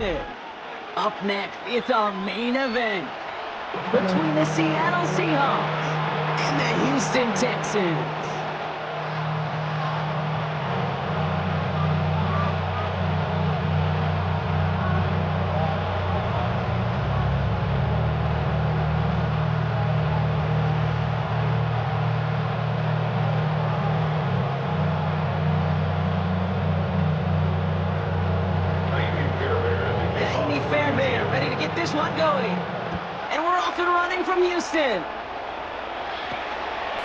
Up next, it's our main event between the Seattle Seahawks and the Houston Texans. Ready to get this one going. And we're off and running from Houston.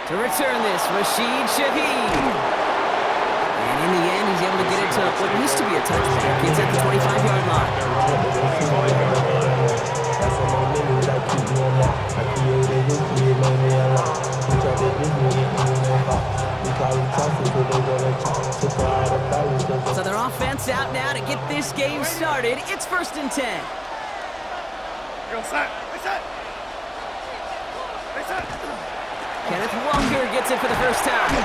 To return this, Rashid Shaheed. And in the end, he's able to get it to what used to be a touchback. It's at the 25-yard line. So their offense out now to get this game started. It's 1st and 10. Kenneth Walker gets it for the first time.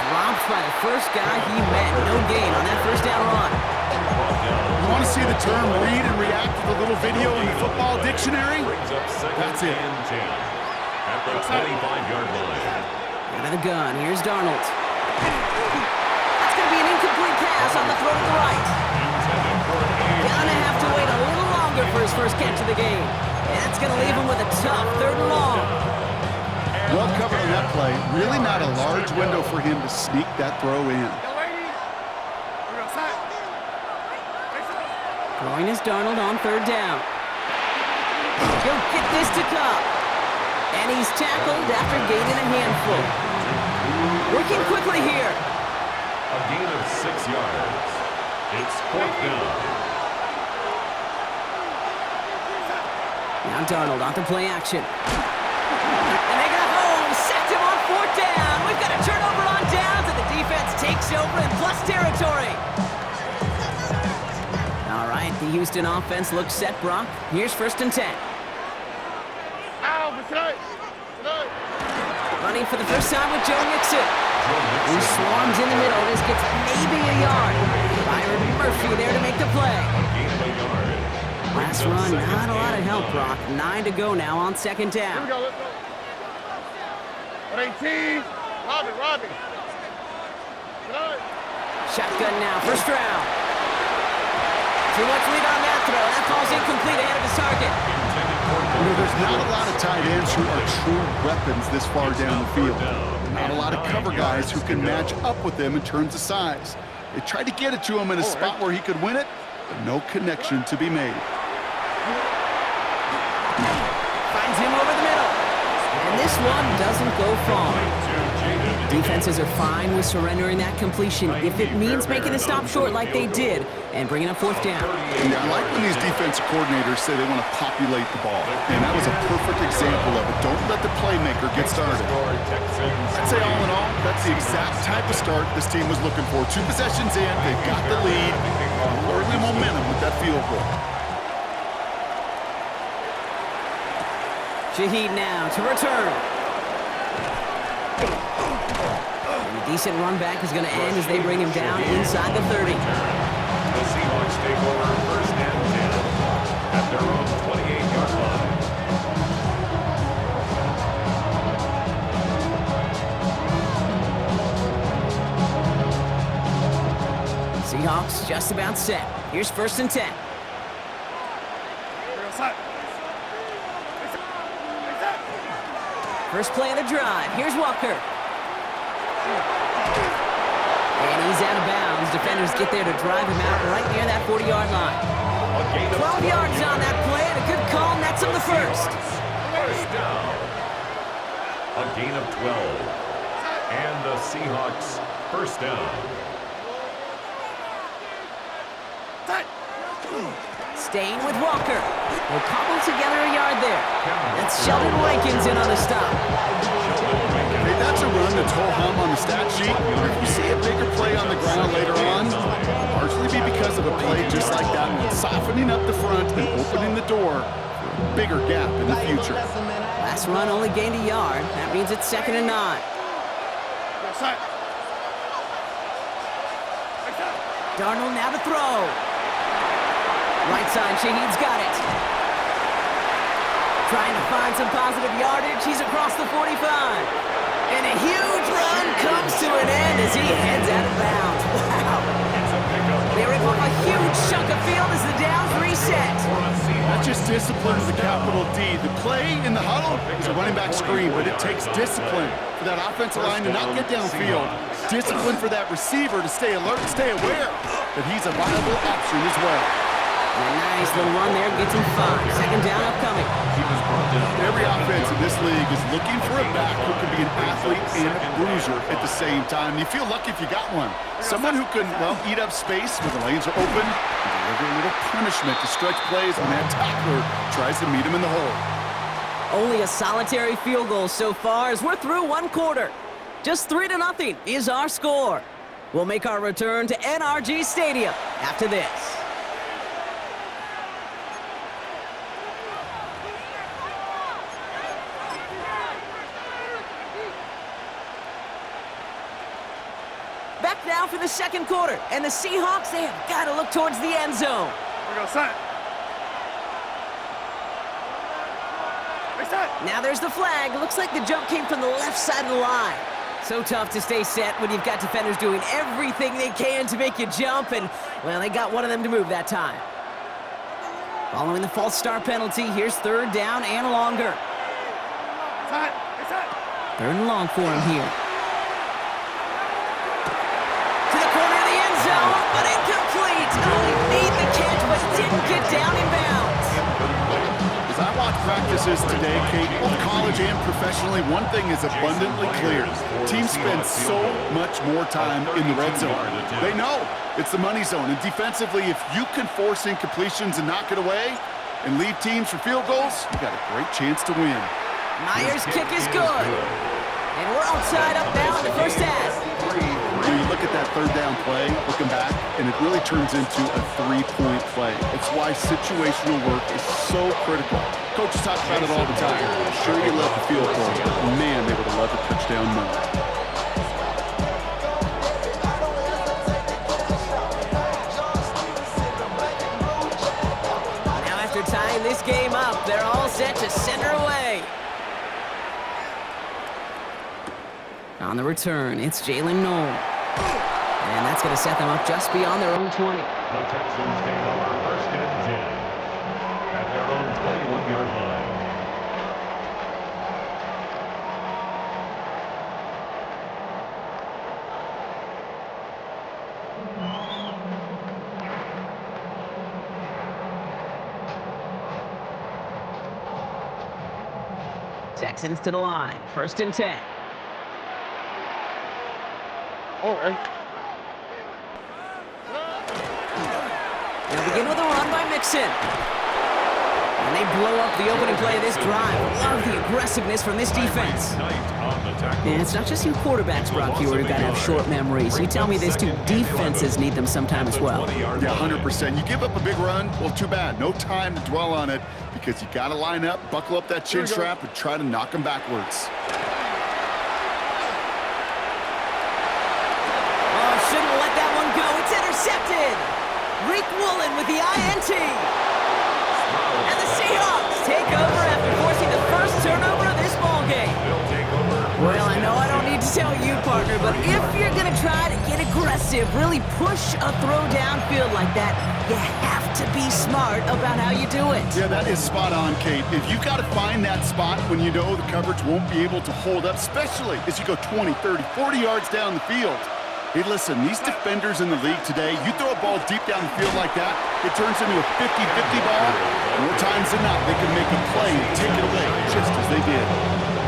Dropped by the first guy he met. No gain on that first down run. You want to see the term read and react to the little video in the football dictionary? That's it. At the 25-yard line. Out of the gun, here's Darnold. That's going to be an incomplete pass on the throw to the right. Gonna have to wait a little longer for his first catch of the game. And that's going to leave him with a tough 3rd and long. Well covered in that play. Really not a large window for him to sneak that throw in. Throwing is Darnold on 3rd down. He'll get this to Cup. And he's tackled after gaining a handful. Working quickly here. A gain of 6 yards. It's 4th down. Now Darnold on to play action. And they got home. Sacked him on 4th down. We've got a turnover on downs, and the defense takes over in plus territory. All right, the Houston offense looks set, Brock. Here's 1st and 10. Running for the first time with Joe Mixon. He swarms in the middle. This gets maybe a yard. Byron Murphy there to make the play. Last run, not a lot of help, Brock. 9 to go now on 2nd down. Here we go, let's go. 118. Robbie. Shotgun now, 1st round. Too much lead on that throw. That falls incomplete ahead of his target. You know, there's not a lot of tight ends who are true weapons this far down the field. Not a lot of cover guys who can match up with them in terms of size. They tried to get it to him in a spot where he could win it, but no connection to be made. Finds him over the middle. And this one doesn't go far. Defenses are fine with surrendering that completion if it means making a stop short like they did and bringing up 4th down. Yeah, I like when these defensive coordinators say they want to populate the ball. And that was a perfect example of it. Don't let the playmaker get started. I'd say all in all, that's the exact type of start this team was looking for. 2 possessions in, they've got the lead. Early momentum with that field goal. Shaheed now to return. And a decent run back is going to end as they bring him down inside the 30. The Seahawks take over 1st and 10 at their own 28-yard line. Seahawks just about set. Here's 1st and 10. First play of the drive. Here's Walker. And he's out of bounds. Defenders get there to drive him out right near that 40-yard line. 12 yards on that play, and a good call nets him the first. First down. A gain of 12. And the Seahawks 1st down. Staying with Walker. We'll cobble together a yard there. That's Sheldon Rankins in on the stop. Hey, that's a run that's ho-hum on the stat sheet. If you see a bigger play on the ground later on, it'll largely be because of a play just like that one, softening up the front and opening the door for a bigger gap in the future. Last run only gained a yard. That means it's 2nd and 9. Darnold now to throw. Right side, Shaheed's got it. Trying to find some positive yardage. He's across the 45. And a huge run comes to an end as he heads out of bounds. Wow. They rip off a huge chunk of field as the downs reset. That's just discipline with a capital D. The play in the huddle is a running back screen, but it takes discipline for that offensive line to not get downfield. Discipline for that receiver to stay alert and stay aware that he's a viable option as well. A nice little run there, gets him 5. Second down upcoming. Every offense in this league is looking for a back who can be an athlete and a bruiser at the same time. You feel lucky if you got one. Someone who can, well, eat up space when the lanes are open and deliver a little punishment to stretch plays when that tackler tries to meet him in the hole. Only a solitary field goal so far as we're through one quarter. Just 3-0 is our score. We'll make our return to NRG Stadium after this. Back now for the second quarter, and the Seahawks, they have got to look towards the end zone. Here we go, son. Now there's the flag. Looks like the jump came from the left side of the line. So tough to stay set when you've got defenders doing everything they can to make you jump, and, well, they got one of them to move that time. Following the false start penalty, here's third down and longer. Third and long for him here. But incomplete. Oh, he made the catch, but didn't get down in bounds. As I watch practices today, Kate, both college and professionally, one thing is abundantly clear. Teams spend so much more time in the red zone. They know it's the money zone. And defensively, if you can force incompletions and knock it away and leave teams for field goals, you got a great chance to win. Myers' kick is good. And we're outside up now in the first half. When you look at that third down play, looking back, and it really turns into a 3-point play. It's why situational work is so critical. Coaches talk about it all the time. Sure, you love the field goal, but man, they would have loved a touchdown more. Now after tying this game up, they're all set to send her away. On the return, it's Jalen Noel. And that's going to set them up just beyond their own 20. The Texans take over first and 10 at their own 21-yard line. Texans to the line, first and 10. All right. They'll begin with a run by Mixon. And they blow up the opening play of this drive. Love the aggressiveness from this defense. And it's not just you quarterbacks, Brock Hewitt, who got to have short memories. You tell me these two defenses need them sometime as well. Yeah, 100%. You give up a big run, well, too bad. No time to dwell on it because you got to line up, buckle up that chin strap, and try to knock them backwards. Shouldn't let that one go. It's intercepted. Reek Woolen with the INT. And the Seahawks take over after forcing the first turnover of this ballgame. Well, I know I don't need to tell you, partner, but if you're going to try to get aggressive, really push a throw downfield like that, you have to be smart about how you do it. Yeah, that is spot on, Kate. If you've got to find that spot when you know the coverage won't be able to hold up, especially as you go 20, 30, 40 yards down the field. Hey, listen, these defenders in the league today, you throw a ball deep down the field like that, it turns into a 50-50 ball. More times than not, they can make a play and take it away, just as they did.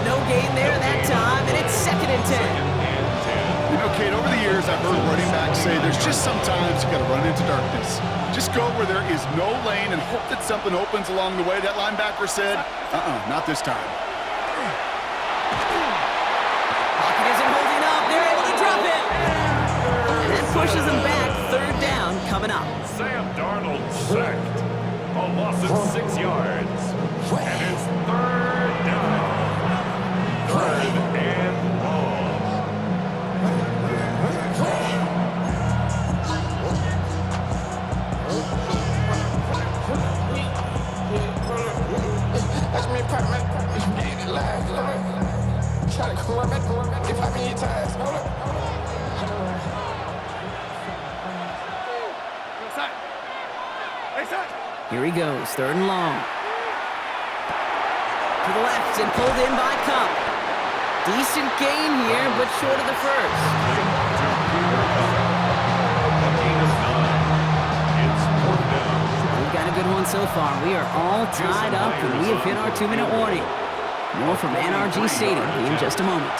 No gain there that time, and it's second and 10. You know, Kate, over the years, I've heard running backs say there's just sometimes you got to run into darkness. Just go where there is no lane and hope that something opens along the way. That linebacker said, not this time. Pocket isn't holding up. They're able to drop it. And that pushes them back. Third down coming up. Sam Darnold sacked. A loss of 6 yards. And it's third down. Third and long. Here he goes, 3rd and long. To the left and pulled in by Cup. Decent gain here, but short of the first. We've got a good one so far. We are all tied up, and we have hit our 2-minute warning. More from NRG Stadium in just a moment.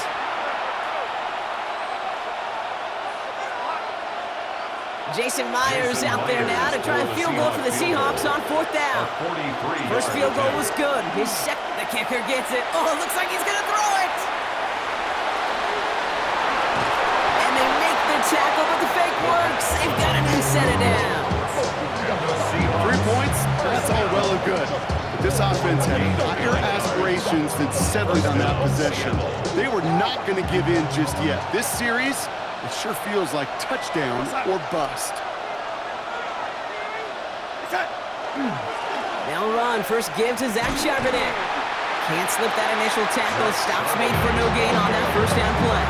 Jason Myers out there now to try and field goal for the Seahawks on 4th down. First field goal was good. His second, the kicker gets it. Oh, it looks like he's going to throw it. And they make the tackle, but the fake works. They've got him and set it down. 3 points, that's all well and good. But this offense had higher aspirations than settling on that possession. They were not going to give in just yet. This series, it sure feels like touchdown or bust. They'll run. First give to Zach Charbonnet. Can't slip that initial tackle. Stops made for no gain on that first down play.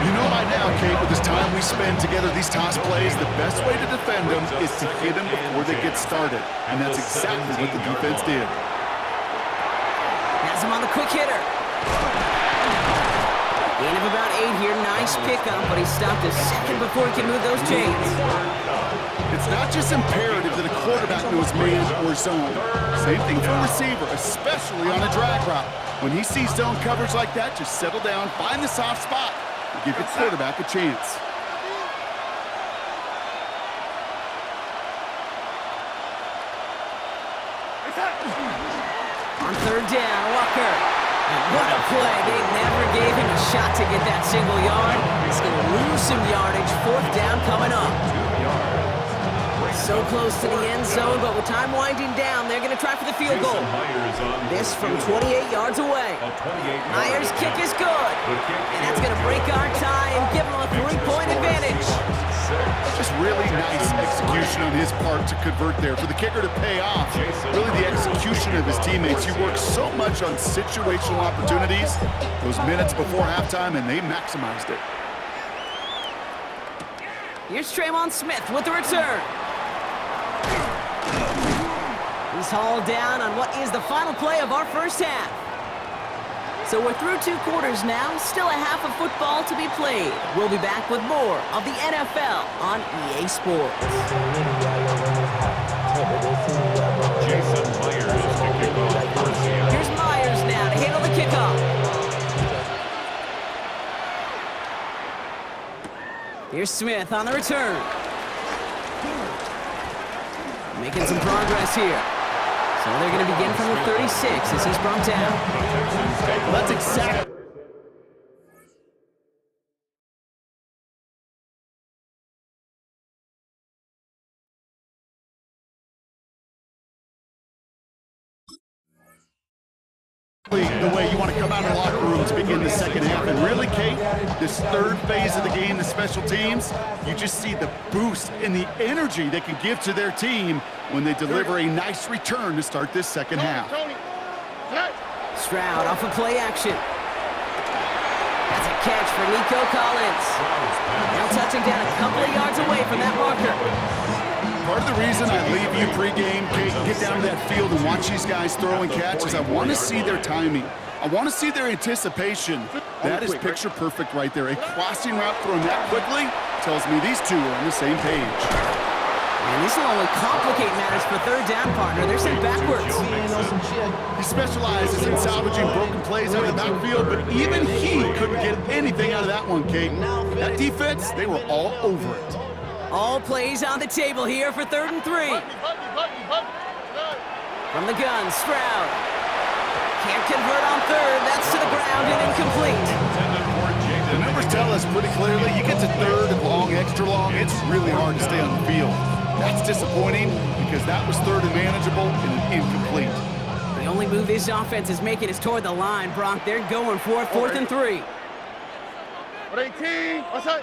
You know by now, Kate, with this time we spend together these toss plays, the best way to defend them is to hit them before they get started. And that's exactly what the defense did. Has him on the quick hitter. Gain of about 8 here. Nice pickup, but he stopped a second before he can move those chains. It's not just imperative that a quarterback knows man or zone. Same thing for a receiver, especially on a drag route. When he sees zone coverage like that, just settle down, find the soft spot, and give your quarterback a chance. On 3rd down, Walker. And what a play. They never gave him a shot to get that single yard. He's going to lose some yardage. 4th down coming up. So close to the end zone, but with time winding down, they're going to try for the field goal. This from 28 yards away. Myers' kick is good. And that's going to break our tie and give him a 3-point advantage. Just really nice execution on his part to convert there. For the kicker to pay off, really the execution of his teammates. He works so much on situational opportunities, those minutes before halftime, and they maximized it. Here's Traymon Smith with the return. He's hauled down on what is the final play of our first half. So we're through 2 quarters now, still a half of football to be played. We'll be back with more of the NFL on EA Sports. Jason Myers to kick off for Seattle. Here's Myers now to handle the kickoff. Here's Smith on the return. Making some progress here. So they're going to begin from the 36 as he's brought down. That's exactly. The way you want to come out of the locker room to begin the second half. And really, Kate, this 3rd phase of the game, the special teams, you just see the boost and the energy they can give to their team when they deliver a nice return to start this second half. Stroud off of play action. That's a catch for Nico Collins. Now touching down a couple of yards away from that marker. Part of the reason I leave you pregame, Kate, get down to that field and watch these guys throw and catch is I want to see their timing. I want to see their anticipation. That is picture perfect right there. A crossing route thrown that quickly tells me these two are on the same page. And this will only complicate matters for 3rd down, partner. They're sent backwards. He specializes in salvaging broken plays out of the backfield, but even he couldn't get anything out of that one, Kate. That defense, they were all over it. All plays on the table here for 3rd and 3. From the gun, Stroud. Can't convert on 3rd. That's to the ground and incomplete. The numbers tell us pretty clearly, you get to 3rd and long, extra long, it's really hard to stay on the field. That's disappointing because that was 3rd and manageable and an incomplete. The only move this offense is making is toward the line, Brock. They're going for it, 4th and 3. 18, what's that?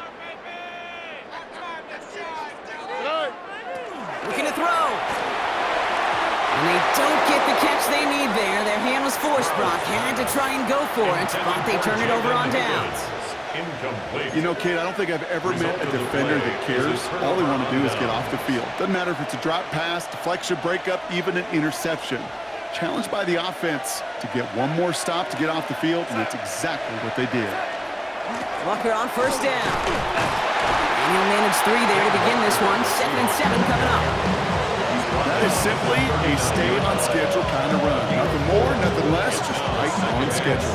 Looking to throw. And they Don't get the catch they need there. Their hand was forced, Brock. Had to try and go for it, but they turn it over on downs. Incomplete. You know, Kate, I don't think I've ever met a defender that cares. All they want to do is get off the field. Doesn't matter if it's a drop pass, deflection, breakup, even an interception. Challenged by the offense to get one more stop to get off the field, and that's exactly what they did. Walker on first down. And he'll manage 3 there to begin this one. 2nd and 7 coming up. That is simply a stay on schedule kind of run. Nothing more, nothing less, just right on schedule.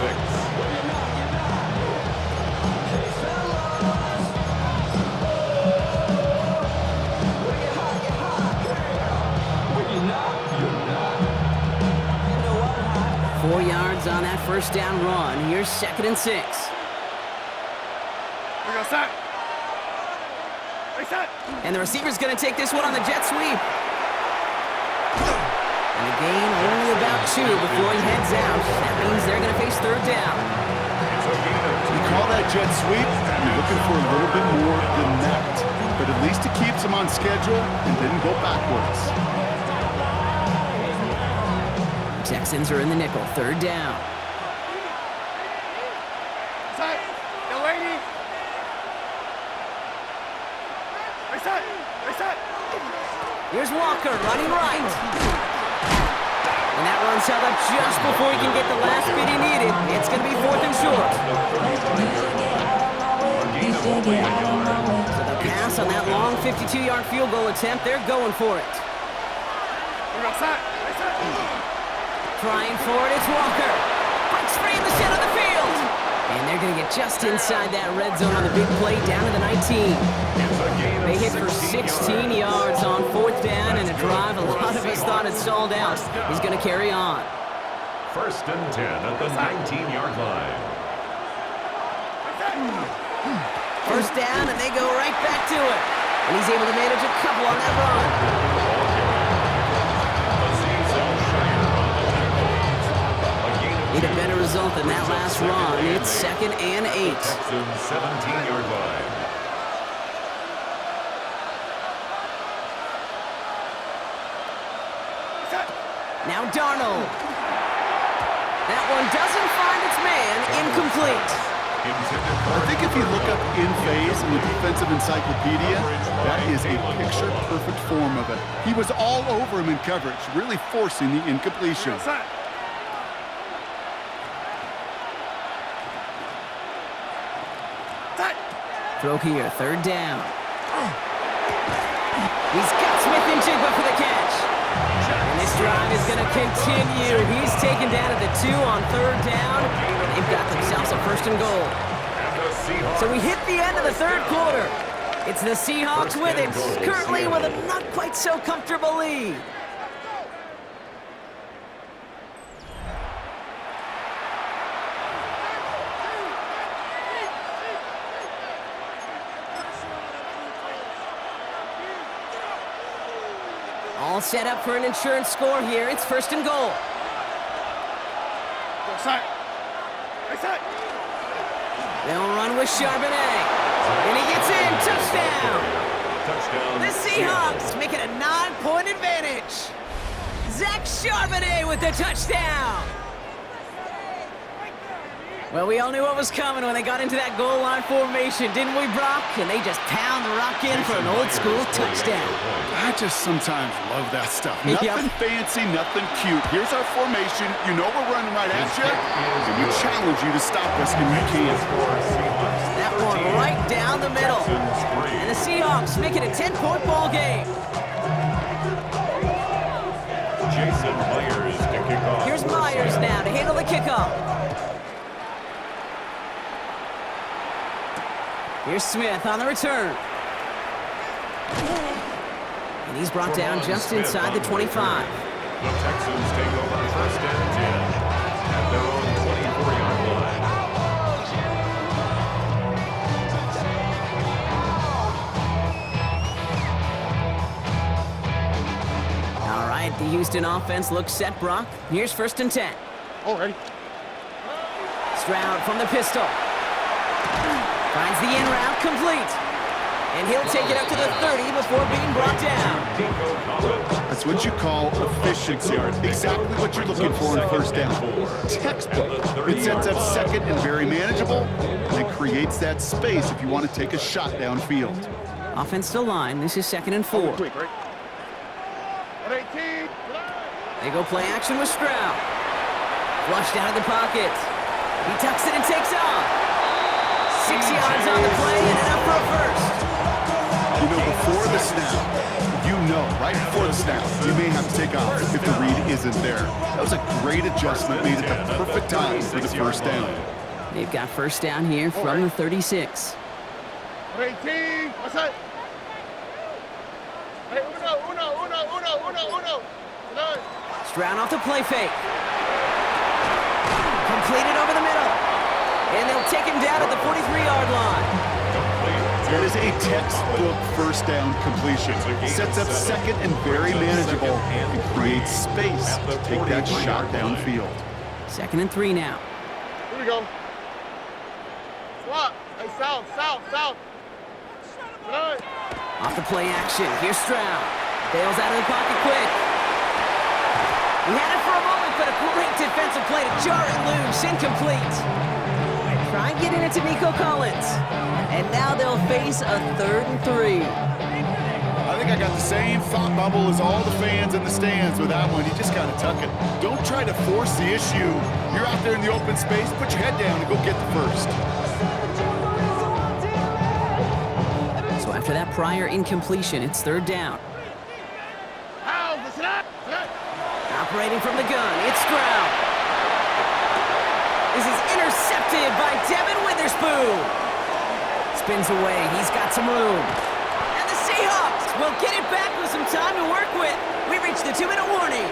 4 yards on that first down run. Here's 2nd and 6. We go set. Reset. And the receiver's going to take this one on the jet sweep. And a gain only about 2 before he heads out. That means they're going to face 3rd down. You call that jet sweep, you're looking for a little bit more than that. But at least it keeps them on schedule and didn't go backwards. Texans are in the nickel. 3rd down. Set. Yo, lady. Reset. Reset. Here's Walker running right. And that run's held up just before he can get the last bit he needed. It's going to be 4th and short. So the pass on that long 52-yard field goal attempt, they're going for it. We go set. Reset. Trying for it, it's Walker. Breaks free in the center of the field. And they're going to get just inside that red zone on the big play down to the 19. They hit for 16 yards on 4th down and a drive a lot of us thought had stalled out. He's going to carry on. 1st and 10 at the 19-yard line. First down, and they go right back to it. And he's able to manage a couple on that run. Need a better result than that last run. It's 2nd and 8. 17-yard line. Now Darnold. That one doesn't find its man. Incomplete. I think if you look up in phase in the defensive encyclopedia, that is a picture-perfect form of it. He was all over him in coverage, really forcing the incompletion. Set. Set. Throw here, 3rd down. He's got Smith and Jigba for the catch. And this drive is going to continue. He's taken down at the 2 on 3rd down. They've got themselves a 1st and goal. So we hit the end of the 3rd quarter. It's the Seahawks with it, currently with a not quite so comfortable lead. All set up for an insurance score here. It's 1st and goal. Go set. Reset. They'll run with Charbonnet. And he gets in. Touchdown. Touchdown. The Seahawks make it a 9-point advantage. Zach Charbonnet with the touchdown. Well, we all knew what was coming when they got into that goal line formation, didn't we, Brock? And they just pound the rock in for an old-school touchdown. I just sometimes love that stuff. Nothing fancy, nothing cute. Here's our formation. You know we're running right at you, and we challenge you to stop us, and you can. That one right down the middle. And the Seahawks make it a 10-point ball game. Jason Myers to kick off. Here's Myers now to handle the kickoff. Here's Smith on the return. And he's brought down just inside the 25. The Texans take over 1st and 10 at their own 24-yard line. All right, the Houston offense looks set, Brock. Here's 1st and 10. Already. Stroud from the pistol. Finds the in route complete. And he'll take it up to the 30 before being brought down. That's what you call efficiency. Exactly what you're looking for in first down. Textbook. It sets up second and very manageable, and it creates that space if you want to take a shot downfield. Offense to line. This is 2nd and 4. Quick, right? 18. They go play action with Stroud. Flushed out of the pocket. He tucks it and takes off. 6 yards on the play and enough for a first. You know, before the snap, right before the snap, you may have to take off if the read isn't there. That was a great adjustment made at the perfect time for the first down. They've got first down here from the 36. 18. What's that? Hey, uno. Stroud off the play fake. Completed over the middle. And they'll take him down at the 43-yard line. That is a textbook first down completion. Sets up second and very manageable and creates space to take that shot downfield. 2nd and 3 now. Here we go. Swap. Hey, south. Good. Off the play action. Here's Stroud. Bails out of the pocket quick. He had it for a moment, but a great defensive play to jar it loose. Incomplete. Try getting it to Nico Collins. And now they'll face a 3rd and 3. I think I got the same thought bubble as all the fans in the stands with that one. You just got to tuck it. Don't try to force the issue. You're out there in the open space. Put your head down and go get the first. So after that prior incompletion, it's 3rd down. Operating from the gun, it's Stroud. This is intercepted by Devin Witherspoon. Spins away, he's got some room. And the Seahawks will get it back with some time to work with. We reached the 2-minute warning.